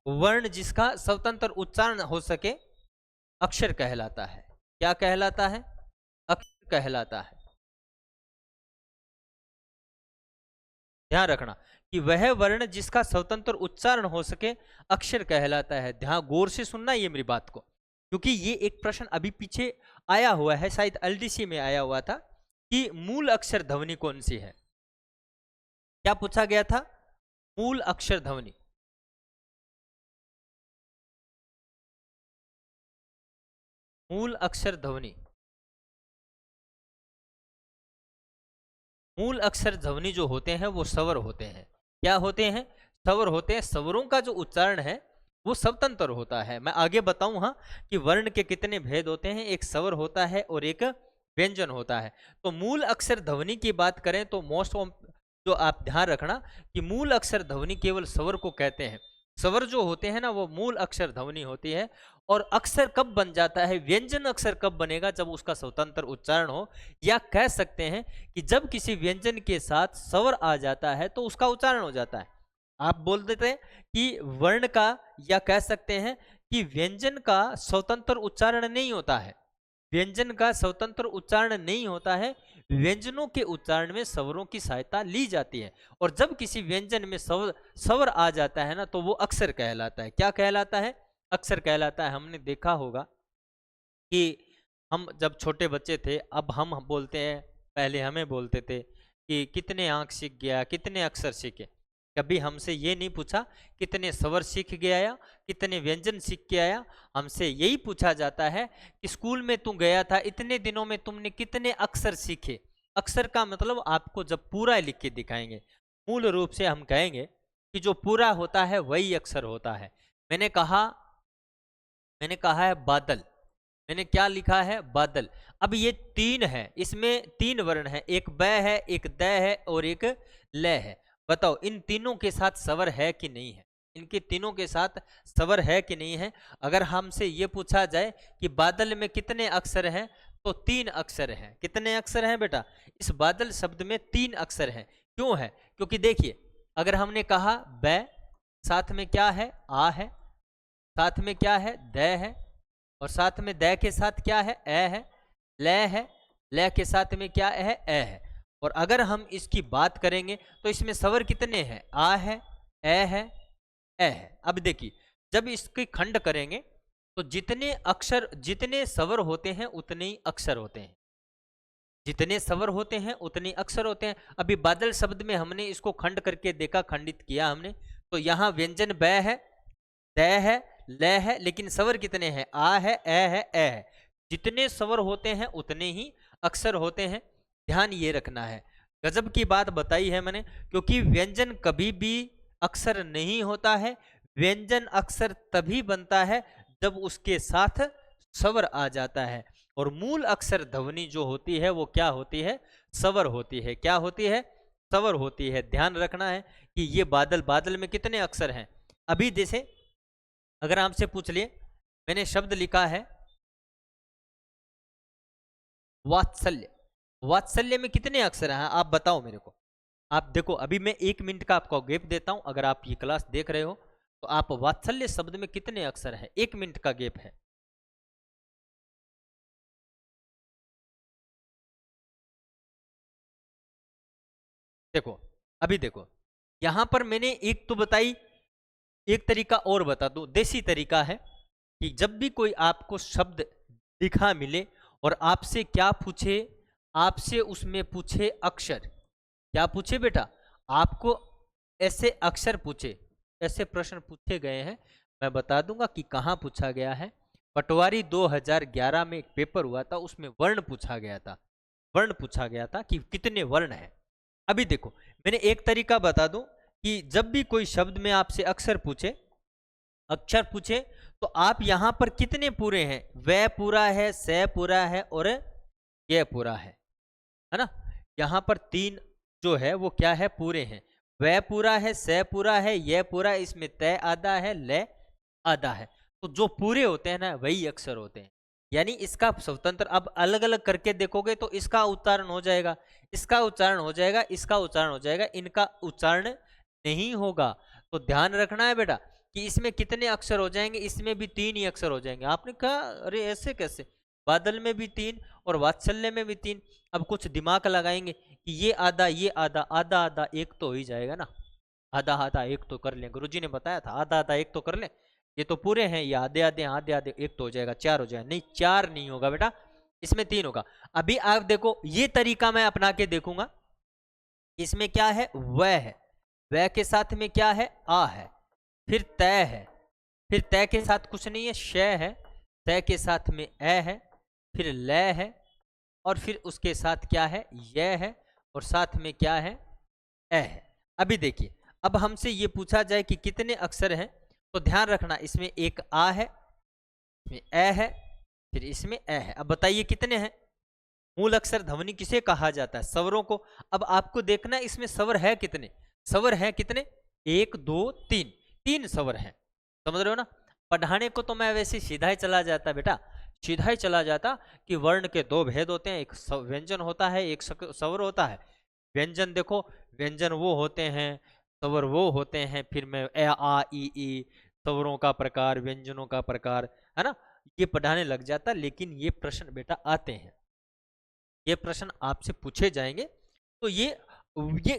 वर्ण जिसका स्वतंत्र उच्चारण हो सके अक्षर कहलाता है। क्या कहलाता है? अक्षर कहलाता है। ध्यान रखना कि वह वर्ण जिसका स्वतंत्र उच्चारण हो सके अक्षर कहलाता है। ध्यान गौर से सुनना ये मेरी बात को, क्योंकि ये एक प्रश्न अभी पीछे आया हुआ है, शायद एलडीसी में आया हुआ था कि मूल अक्षर ध्वनि कौन सी है। क्या पूछा गया था? मूल अक्षर ध्वनि। मूल अक्षर ध्वनि, मूल अक्षर ध्वनि जो होते हैं वो स्वर होते हैं। क्या होते हैं? स्वर होते हैं। स्वरों का जो उच्चारण है वो स्वतंत्र होता है। मैं आगे बताऊं हाँ कि वर्ण के कितने भेद होते हैं, एक स्वर होता है और एक व्यंजन होता है। तो मूल अक्षर ध्वनि की बात करें तो मोस्ट ऑफ जो आप ध्यान रखना कि मूल अक्षर ध्वनि केवल स्वर को कहते हैं। स्वर जो होते हैं ना वो मूल अक्षर ध्वनि होती है। और अक्षर कब बन जाता है, व्यंजन अक्षर कब बनेगा? जब उसका स्वतंत्र उच्चारण हो, या कह सकते हैं कि जब किसी व्यंजन के साथ स्वर आ जाता है तो उसका उच्चारण हो जाता है। आप बोल देते हैं कि वर्ण का या कह सकते हैं कि व्यंजन का स्वतंत्र उच्चारण नहीं होता है। व्यंजन का स्वतंत्र उच्चारण नहीं होता है, व्यंजनों के उच्चारण में स्वरों की सहायता ली जाती है। और जब किसी व्यंजन में स्वर आ जाता है ना तो वो अक्षर कहलाता है। क्या कहलाता है? अक्षर कहलाता है। हमने देखा होगा कि हम जब छोटे बच्चे थे, अब हम बोलते हैं, पहले हमें बोलते थे कि कितने अंक सीख गया, कितने अक्षर सीखे। कभी हमसे ये नहीं पूछा कितने स्वर सीख के आया, कितने व्यंजन सीख के आया। हमसे यही पूछा जाता है कि स्कूल में तू गया था, इतने दिनों में तुमने कितने अक्षर सीखे। अक्षर का मतलब आपको जब पूरा लिख के दिखाएंगे, मूल रूप से हम कहेंगे कि जो पूरा होता है वही अक्षर होता है। मैंने कहा है बादल। मैंने क्या लिखा है? बादल। अब ये तीन है, इसमें तीन वर्ण है, एक ब है, एक द है और एक ल है। बताओ इन तीनों के साथ स्वर है कि नहीं है? इनके तीनों के साथ स्वर है कि नहीं है। अगर हमसे ये पूछा जाए कि बादल में कितने अक्षर हैं, तो 3 अक्षर हैं। कितने अक्षर हैं बेटा? इस बादल शब्द में 3 अक्षर हैं। क्यों है? क्योंकि देखिए, अगर हमने कहा बै, साथ में क्या है? आ है, साथ में क्या है? द है, और साथ में द के साथ क्या है? ए है, ल है, ल के साथ में क्या है? ए है। और अगर हम इसकी बात करेंगे तो इसमें स्वर कितने हैं? आ है, ए है, ए है। अब देखिए, जब इसकी खंड करेंगे तो जितने अक्षर, जितने स्वर होते हैं उतने ही अक्षर होते हैं। जितने स्वर होते हैं उतने अक्षर होते हैं। अभी बादल शब्द में हमने इसको खंड करके देखा, खंडित किया हमने, तो यहाँ व्यंजन ब है, द है, ल है, लेकिन स्वर कितने हैं? आ है, ए है, ए है। जितने स्वर होते हैं उतने ही अक्षर होते हैं। ध्यान ये रखना है। गजब की बात बताई है मैंने, क्योंकि व्यंजन कभी भी अक्षर नहीं होता है। व्यंजन अक्षर तभी बनता है जब उसके साथ स्वर आ जाता है। और मूल अक्षर ध्वनि जो होती है वो क्या होती है? स्वर होती है। क्या होती है? स्वर होती है। ध्यान रखना है कि ये बादल, बादल में कितने अक्षर हैं। अभी जैसे अगर आपसे पूछ लिए, मैंने शब्द लिखा है वात्सल्य। वात्सल्य में कितने अक्षर हैं? आप बताओ मेरे को। आप देखो, अभी मैं 1 मिनट का आपको गैप देता हूं। अगर आप ये क्लास देख रहे हो तो आप वात्सल्य शब्द में कितने अक्षर हैं? 1 मिनट का गैप है। देखो, अभी देखो, यहां पर मैंने एक तो बताई, एक तरीका और बता दूं। देसी तरीका है कि जब भी कोई आपको शब्द लिखा मिले और आपसे क्या पूछे, आपसे उसमें पूछे अक्षर। क्या पूछे बेटा? आपको ऐसे अक्षर पूछे, ऐसे प्रश्न पूछे गए हैं। मैं बता दूंगा कि कहाँ पूछा गया है। पटवारी 2011 में एक पेपर हुआ था, उसमें वर्ण पूछा गया था। वर्ण पूछा गया था कि कितने वर्ण हैं। अभी देखो, मैंने एक तरीका बता दूं कि जब भी कोई शब्द में आपसे अक्षर पूछे, अक्षर पूछे, तो आप यहां पर कितने पूरे हैं? वह पूरा है, से पूरा है, और ये पूरा है ना। यहां पर 3 जो है वो क्या है? पूरे हैं। वह पूरा है, से पूरा है, यह पूरा, इसमें तय आधा है, ले आधा है। तो जो पूरे होते हैं ना, वही अक्षर होते हैं। यानी इसका स्वतंत्र, अब अलग अलग करके देखोगे तो इसका उच्चारण हो जाएगा, इसका उच्चारण हो जाएगा, इसका उच्चारण हो जाएगा, इनका उच्चारण नहीं होगा। तो ध्यान रखना है बेटा कि इसमें कितने अक्षर हो जाएंगे? इसमें भी 3 ही अक्षर हो जाएंगे। आपने कहा अरे ऐसे कैसे? बादल में भी 3 और वात्सल्य में भी 3। अब कुछ दिमाग लगाएंगे कि ये आधा, ये आधा, आधा आधा एक तो हो ही जाएगा ना। आधा आधा एक तो कर लें, गुरुजी ने बताया था आधा आधा एक तो कर लें। ये तो पूरे हैं, ये आधे आधे, आधे आधे एक तो हो जाएगा, 4 हो जाएगा। नहीं, 4 नहीं होगा बेटा, इसमें 3 होगा। अभी आप देखो, ये तरीका मैं अपना के देखूंगा। इसमें क्या है? वह है, वह के साथ में क्या है? आ है, फिर तय है, फिर तय के साथ कुछ नहीं है, शय है, तय के साथ में ए है, फिर लय है, और फिर उसके साथ क्या है? यह है, और साथ में क्या है? ए है। अभी देखिए, अब हमसे ये पूछा जाए कि कितने अक्षर हैं, तो ध्यान रखना, इसमें एक आ है, इसमें ए है, फिर इसमें ए है। अब बताइए कितने हैं? मूल अक्षर ध्वनि किसे कहा जाता है? स्वरों को। अब आपको देखना इसमें स्वर है कितने? स्वर है कितने? 1 2 3, 3 स्वर हैं। समझ रहे हो ना। पढ़ाने को तो मैं वैसे सीधा ही चला जाता बेटा, सीधा ही चला जाता कि वर्ण के 2 भेद होते हैं, एक व्यंजन होता है, एक स्वर होता है। व्यंजन देखो, व्यंजन वो होते हैं, स्वर वो होते हैं। फिर मैं ए आ ई स्वरों का प्रकार, व्यंजनों का प्रकार, है ना, ये पढ़ाने लग जाता। लेकिन ये प्रश्न बेटा आते हैं, ये प्रश्न आपसे पूछे जाएंगे। तो ये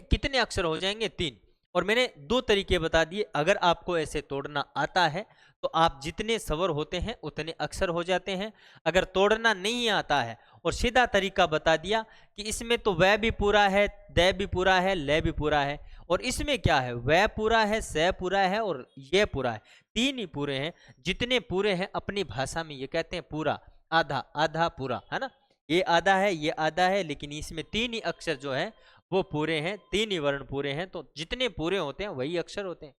कितने अक्षर हो जाएंगे? 3। और मैंने 2 तरीके बता दिए। अगर आपको ऐसे तोड़ना आता है तो आप जितने स्वर होते हैं उतने अक्षर हो जाते हैं। अगर तोड़ना नहीं आता है और सीधा तरीका बता दिया कि इसमें तो वह भी पूरा है, द भी पूरा है, ले भी पूरा है, और इसमें क्या है? वह पूरा है, से पूरा है, और ये पूरा है। 3 ही पूरे हैं। जितने पूरे हैं अपनी भाषा में ये कहते हैं पूरा, आधा, आधा पूरा, है ना। ये आधा है, ये आधा है, लेकिन इसमें 3 ही अक्षर जो है वो पूरे हैं, 3 ही वर्ण पूरे हैं। तो जितने पूरे होते हैं वही अक्षर होते हैं।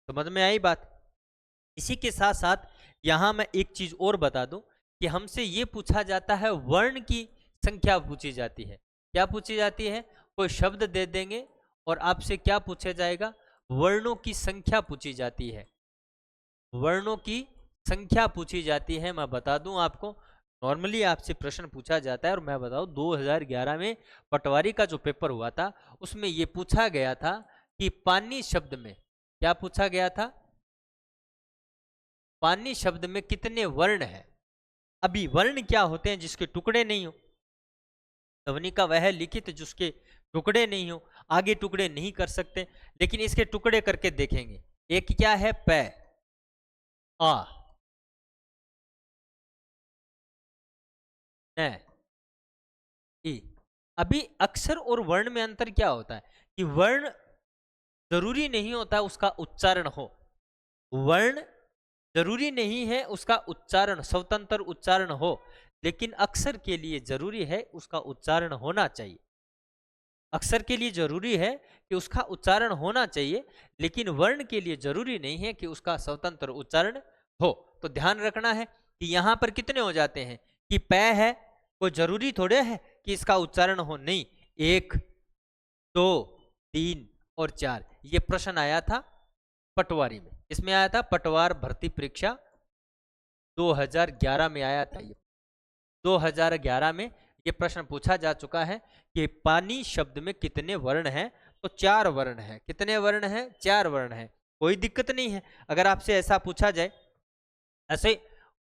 समझ में आई बात? इसी के साथ साथ यहां मैं एक चीज और बता दूं कि हमसे ये पूछा जाता है, वर्ण की संख्या पूछी जाती है। क्या पूछी जाती है? कोई शब्द दे देंगे और आपसे क्या पूछा जाएगा? वर्णों की संख्या पूछी जाती है, वर्णों की संख्या पूछी जाती है। मैं बता दूं आपको, नॉर्मली आपसे प्रश्न पूछा जाता है, और मैं बताऊं 2011 में पटवारी का जो पेपर हुआ था उसमें ये पूछा गया था कि पानी शब्द में, क्या पूछा गया था, पानी शब्द में कितने वर्ण हैं। अभी वर्ण क्या होते हैं, जिसके टुकड़े नहीं हो, ध्वनि का वह लिखित जिसके टुकड़े नहीं हो, आगे टुकड़े नहीं कर सकते, लेकिन इसके टुकड़े करके देखेंगे। एक क्या है, पै, आ, न, ई। अभी अक्षर और वर्ण में अंतर क्या होता है कि वर्ण जरूरी नहीं होता उसका उच्चारण हो, वर्ण जरूरी नहीं है उसका उच्चारण, स्वतंत्र उच्चारण हो, लेकिन अक्षर के लिए जरूरी है उसका उच्चारण होना चाहिए। अक्षर के लिए जरूरी है कि उसका उच्चारण होना चाहिए, लेकिन वर्ण के लिए जरूरी नहीं है कि उसका स्वतंत्र उच्चारण हो। तो ध्यान रखना है कि यहां पर कितने हो जाते हैं कि पै है, कोई जरूरी थोड़े है कि इसका उच्चारण हो, नहीं। 1, 2, 3 और 4, ये प्रश्न आया था पटवारी में, इसमें आया था पटवार भर्ती परीक्षा 2011 में आया था। ये 2011 में ये प्रश्न पूछा जा चुका है कि पानी शब्द में कितने वर्ण हैं, तो 4 वर्ण हैं। कितने वर्ण हैं, 4 वर्ण हैं। कोई दिक्कत नहीं है अगर आपसे ऐसा पूछा जाए, ऐसे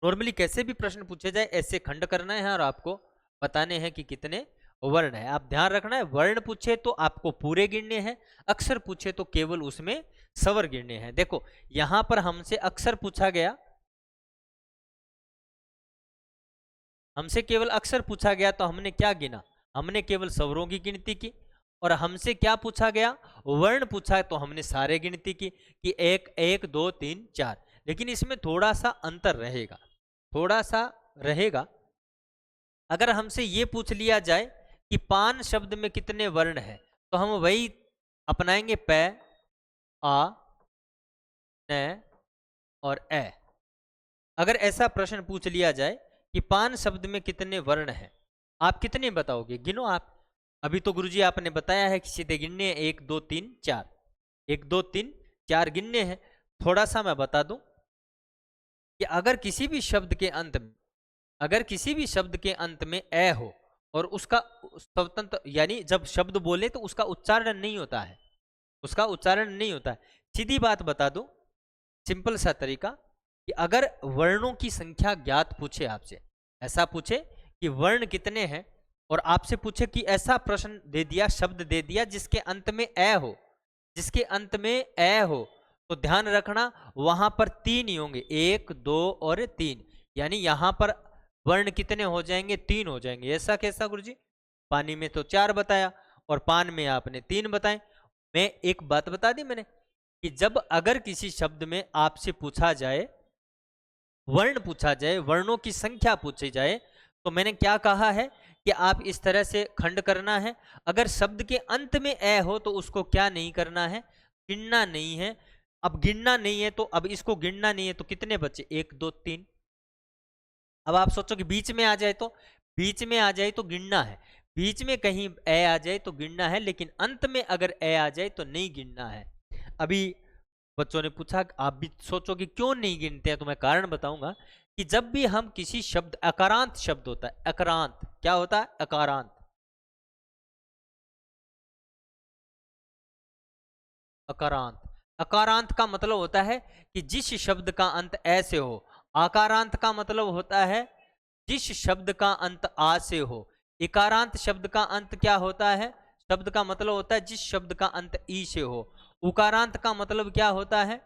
नॉर्मली कैसे भी प्रश्न पूछे जाए ऐसे खंड करना है और आपको बताने हैं कि कितने वर्ण है। आप ध्यान रखना है, वर्ण पूछे तो आपको पूरे गिनने हैं, अक्षर पूछे तो केवल उसमें स्वर गिनने हैं। देखो यहां पर हमसे अक्षर पूछा गया, हमसे केवल अक्षर पूछा गया तो हमने क्या गिना, हमने केवल स्वरों की गिनती की। और हमसे क्या पूछा गया, वर्ण पूछा, तो हमने सारे गिनती की कि 1, 1, 2, 3, 4। लेकिन इसमें थोड़ा सा अंतर रहेगा, थोड़ा सा रहेगा। अगर हमसे ये पूछ लिया जाए कि पान शब्द में कितने वर्ण हैं, तो हम वही अपनाएंगे, पै, आ, न और ए। अगर ऐसा प्रश्न पूछ लिया जाए कि पान शब्द में कितने वर्ण हैं, आप कितने बताओगे, गिनो आप। अभी तो गुरुजी आपने बताया है कि सीधे गिनने 1, 2, 3, 4, 1, 2, 3, 4 गिनने हैं। थोड़ा सा मैं बता दूं कि अगर किसी भी शब्द के अंत में, अगर किसी भी शब्द के अंत में ए हो और उसका स्वतंत्र, यानी जब शब्द बोले तो उसका उच्चारण नहीं होता है, उसका उच्चारण नहीं होता है। सीधी बात बता दूं, सिंपल सा तरीका कि अगर वर्णों की संख्या ज्ञात पूछे आपसे, ऐसा पूछे कि वर्ण कितने हैं, और आपसे पूछे कि ऐसा प्रश्न दे दिया, शब्द दे दिया जिसके अंत में ए हो, जिसके अंत में ए हो, तो ध्यान रखना वहां पर 3 ही होंगे, 1, 2 और 3। यानी यहां पर वर्ण कितने हो जाएंगे, 3 हो जाएंगे। ऐसा कैसा गुरुजी, पानी में तो 4 बताया और पान में आपने 3 बताए। मैं एक बात बता दी मैंने कि जब अगर किसी शब्द में आपसे पूछा जाए, वर्ण पूछा जाए, वर्णों की संख्या पूछी जाए, तो मैंने क्या कहा है कि आप इस तरह से खंड करना है। अगर शब्द के अंत में ए हो तो उसको क्या नहीं करना है, गिनना नहीं है। अब गिनना नहीं है तो अब इसको गिनना नहीं है तो कितने बचे, 1, 2, 3। अब आप सोचो कि बीच में आ जाए, तो बीच में आ जाए तो गिनना है, बीच में कहीं ए आ जाए तो गिनना है, लेकिन अंत में अगर ए आ जाए तो नहीं गिनना है। अभी बच्चों ने पूछा, आप भी सोचो कि क्यों नहीं गिनते हैं, तो मैं कारण बताऊंगा कि जब भी हम किसी शब्द, अकारांत शब्द होता है, अकारांत क्या होता है, अकारांत, अकारांत, अकारांत का मतलब होता है कि जिस शब्द का अंत ए से हो। आकारांत का मतलब होता है जिस शब्द का अंत आ से हो। इकारांत शब्द का अंत क्या होता है, शब्द का मतलब होता है जिस शब्द का अंत ई से हो। उकारांत का मतलब क्या होता है,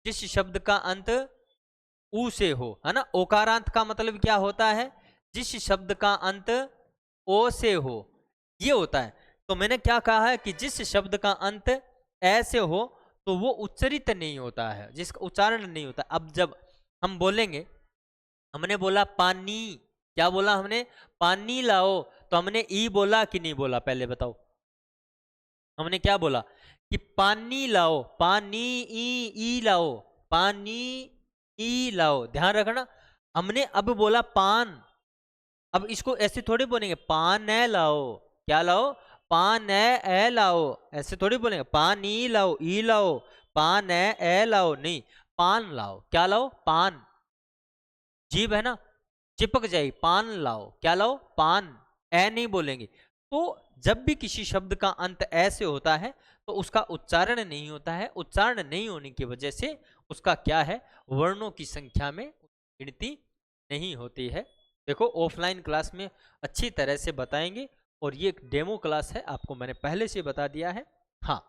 जिस शब्द का अंत ऊ से हो, है ना। ओकारांत का मतलब क्या होता है, जिस शब्द का अंत ओ से हो, ये होता है। तो मैंने क्या कहा है कि जिस शब्द का अंत ए से हो तो वो उच्चरित नहीं होता है, जिसका उच्चारण नहीं होता। अब जब हम बोलेंगे, हमने बोला पानी, क्या बोला हमने, पानी लाओ, तो हमने ई बोला कि नहीं बोला, पहले बताओ। हमने क्या बोला कि पानी लाओ, पानी, ई लाओ, पानी ई लाओ। ध्यान रखना, हमने अब बोला पान, अब इसको ऐसे थोड़े बोलेंगे, पान है लाओ, क्या लाओ, पान ए लाओ, ऐसे थोड़ी बोलेंगे पानी लाओ, ई लाओ, पान ए लाओ, नहीं, पान लाओ। क्या लाओ? पान। जीभ है ना, चिपक जाएगी। पान लाओ, क्या लाओ? पान। ए नहीं बोलेंगे। तो जब भी किसी शब्द का अंत ए से होता है तो उसका उच्चारण नहीं होता है। उच्चारण नहीं होने की वजह से उसका क्या है, वर्णों की संख्या में गिनती नहीं होती है। देखो ऑफलाइन क्लास में अच्छी तरह से बताएंगे, और ये एक डेमो क्लास है, आपको मैंने पहले से बता दिया है। हाँ,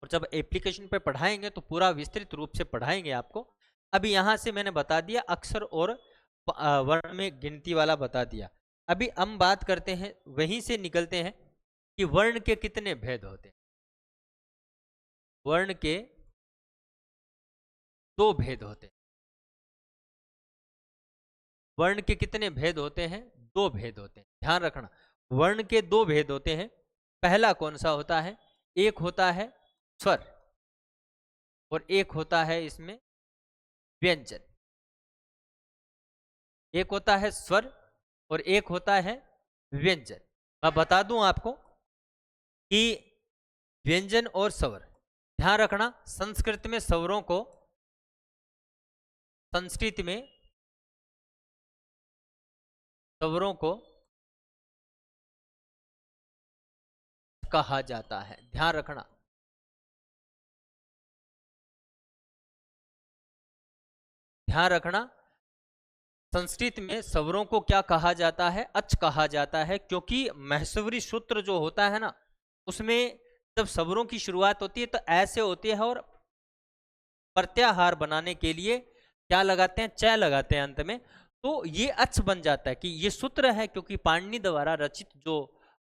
और जब एप्लीकेशन पे पढ़ाएंगे तो पूरा विस्तृत रूप से पढ़ाएंगे आपको। अभी यहाँ से मैंने बता दिया अक्षर और वर्ण में गिनती वाला बता दिया। अभी हम बात करते हैं, वहीं से निकलते हैं कि वर्ण के कितने भेद होते हैं। वर्ण के दो भेद होते हैं। वर्ण के कितने भेद होते हैं? दो भेद होते हैं, ध्यान रखना। वर्ण के दो भेद होते हैं। पहला कौन सा होता है? एक होता है स्वर, और एक होता है इसमें व्यंजन। एक होता है स्वर और एक होता है व्यंजन। मैं बता दूं आपको कि व्यंजन और स्वर, ध्यान रखना, संस्कृत में स्वरों को, संस्कृत में स्वरों को कहा जाता है। ध्यान रखना, ध्यान रखना, संस्कृत में स्वरों को क्या कहा जाता है? अच कहा जाता है, क्योंकि महसवरी सूत्र जो होता है ना, उसमें जब स्वरों की शुरुआत होती है तो ऐसे होती है, और प्रत्याहार बनाने के लिए क्या लगाते हैं? च लगाते हैं अंत में। तो ये अच बन जाता है कि ये सूत्र है, क्योंकि पाणिनि द्वारा रचित जो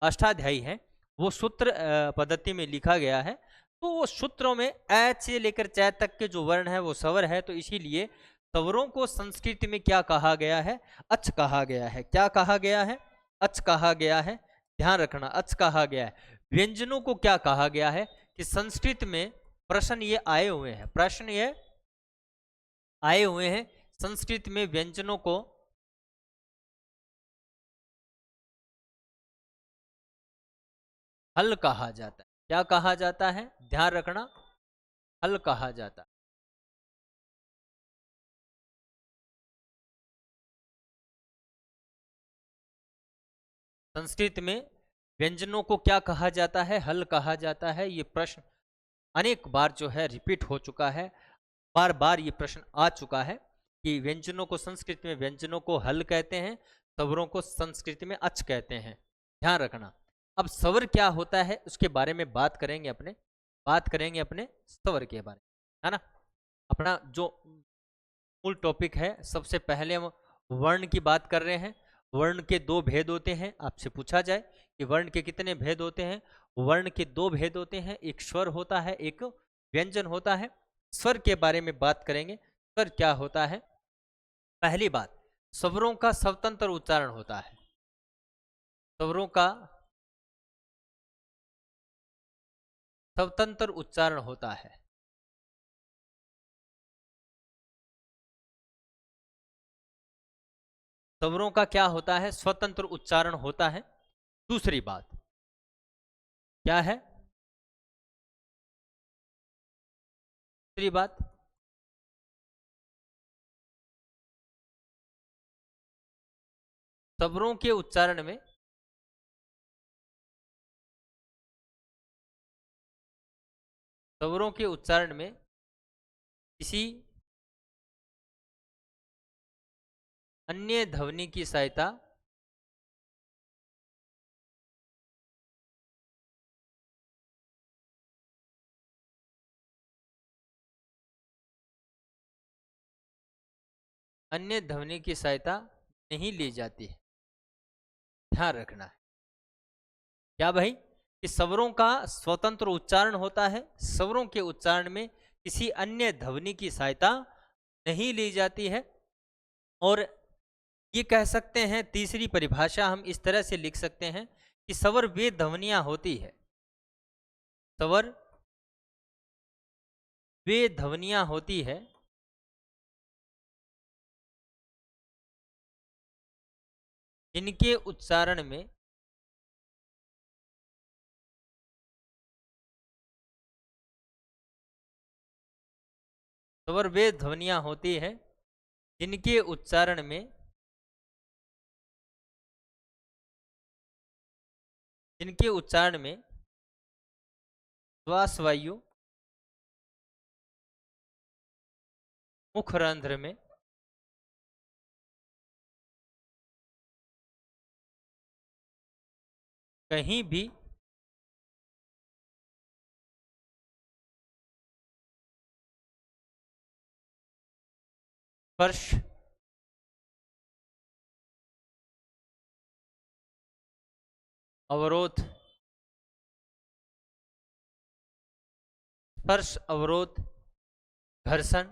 अष्टाध्यायी है वो सूत्र पद्धति में लिखा गया है। तो वो सूत्रों में अ से लेकर च तक के जो वर्ण है वो स्वर है, तो इसीलिए स्वरों को संस्कृत में क्या कहा गया है? अच कहा गया है। क्या कहा गया है? अच कहा गया है। ध्यान रखना, अच कहा गया है। व्यंजनों को क्या कहा गया है? कि संस्कृत में प्रश्न ये आए हुए हैं, प्रश्न ये आए हुए हैं, संस्कृत में व्यंजनों को हल कहा जाता है। क्या कहा जाता है? ध्यान रखना, हल कहा जाता है। संस्कृत में व्यंजनों को क्या कहा जाता है? हल कहा जाता है। ये प्रश्न अनेक बार जो है रिपीट हो चुका है, बार बार ये प्रश्न आ चुका है कि व्यंजनों को संस्कृत में व्यंजनों को हल कहते हैं, स्वरों को संस्कृत में अच कहते हैं। ध्यान रखना। अब स्वर क्या होता है उसके बारे में बात करेंगे अपने स्वर के बारे में, है ना। अपना जो मूल टॉपिक है, सबसे पहले हम वर्ण की बात कर रहे हैं। वर्ण के दो भेद होते हैं। आपसे पूछा जाए कि वर्ण के कितने भेद होते हैं? वर्ण के दो भेद होते हैं, एक स्वर होता है, एक व्यंजन होता है। स्वर के बारे में बात करेंगे। स्वर क्या होता है? पहली बात, स्वरों का स्वतंत्र उच्चारण होता है। स्वरों का स्वतंत्र उच्चारण होता है। स्वरों का क्या होता है? स्वतंत्र उच्चारण होता है। दूसरी बात क्या है? दूसरी बात, स्वरों के उच्चारण में स्वरों के उच्चारण में किसी अन्य ध्वनि की सहायता अन्य ध्वनि की सहायता नहीं ली जाती है। ध्यान रखना है क्या भाई, कि स्वरों का स्वतंत्र उच्चारण होता है। स्वरों के उच्चारण में किसी अन्य ध्वनि की सहायता नहीं ली जाती है। और ये कह सकते हैं, तीसरी परिभाषा हम इस तरह से लिख सकते हैं कि स्वर वे ध्वनियां होती है, स्वर वे ध्वनियां होती है जिनके उच्चारण में स्वर वे ध्वनियां होती है जिनके उच्चारण में श्वास वायु मुख रंध्र में कहीं भी स्पर्श अवरोध घर्षण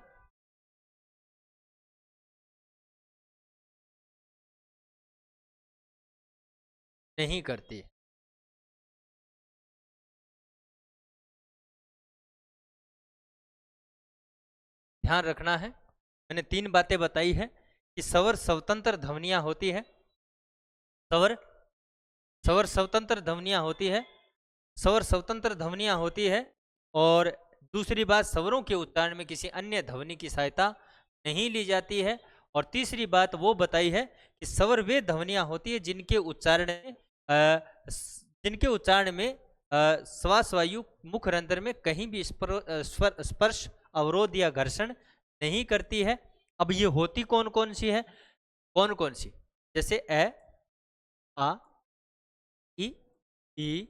नहीं करती। ध्यान रखना है, मैंने 3 बातें बताई है कि स्वर स्वतंत्र ध्वनियां होती है, स्वर स्वतंत्र ध्वनियां होती है, स्वर स्वतंत्र ध्वनियां होती है। और दूसरी बात, स्वरों के उच्चारण में किसी अन्य ध्वनि की सहायता नहीं ली जाती है। और तीसरी बात वो बताई है कि स्वर वे ध्वनियां होती है जिनके उच्चारण में श्वास वायु मुख रंध्र में कहीं भी स्पर्श अवरोध या घर्षण नहीं करती है। अब ये होती कौन कौन सी है, कौन कौन सी, जैसे ए, आ, ई,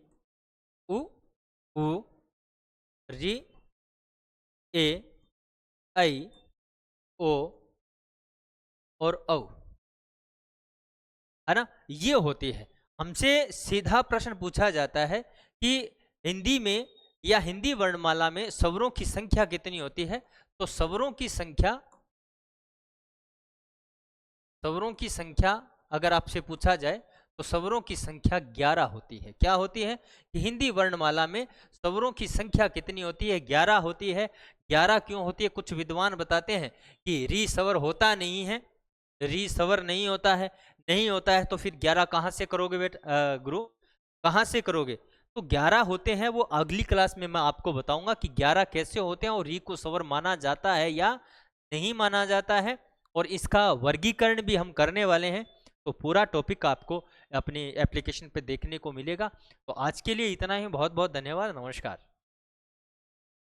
उ, री, ए, आई, ओ और औ, है ना, ये होती है। हमसे सीधा प्रश्न पूछा जाता है कि हिंदी में या हिंदी वर्णमाला में स्वरों की संख्या कितनी होती है, तो स्वरों की संख्या अगर आपसे पूछा जाए तो स्वरों की संख्या 11 होती है। क्या होती है कि हिंदी वर्णमाला में स्वरों की संख्या कितनी होती है, 11 होती है। 11 क्यों होती है, कुछ विद्वान बताते हैं कि री स्वर होता नहीं है, री स्वर नहीं होता है, नहीं होता है तो फिर 11 कहाँ से करोगे बेटा गुरु, कहाँ से करोगे? तो 11 होते हैं, वो अगली क्लास में मैं आपको बताऊंगा कि 11 कैसे होते हैं और री को स्वर माना जाता है या नहीं माना जाता है, और इसका वर्गीकरण भी हम करने वाले हैं। तो पूरा टॉपिक आपको अपनी एप्लीकेशन पे देखने को मिलेगा। तो आज के लिए इतना ही, बहुत बहुत धन्यवाद, नमस्कार।